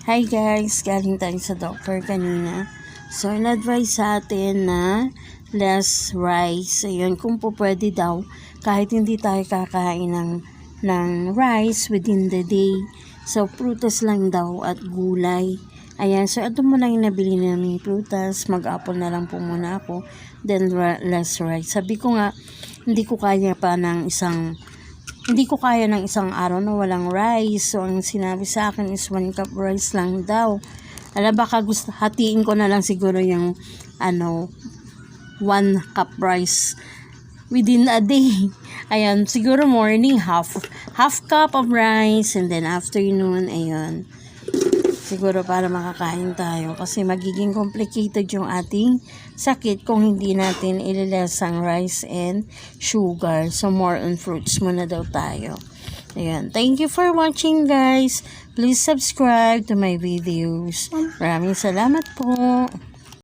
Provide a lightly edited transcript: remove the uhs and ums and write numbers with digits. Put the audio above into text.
Hi guys, galing tayo sa doctor kanina. So, in-advise sa atin na less rice. Ayun, kung po pwede daw, kahit hindi tayo kakain ng rice within the day. So, prutas lang daw at gulay. Ayan, so ito muna yung nabili namin prutas. Mag-apple na lang po muna ako. Then, less rice. Sabi ko nga, hindi ko kaya ng isang araw na walang rice. So, ang sinabi sa akin is 1 cup rice lang daw. Baka hatiin ko na lang siguro yung 1 cup rice within a day. Ayan, siguro morning half cup of rice, and then afternoon, ayun. Siguro para makakain tayo kasi magiging complicated yung ating sakit kung hindi natin ililes ang rice and sugar. So, more on fruits muna daw tayo. Ayan. Thank you for watching, guys. Please subscribe to my videos. Maraming salamat po.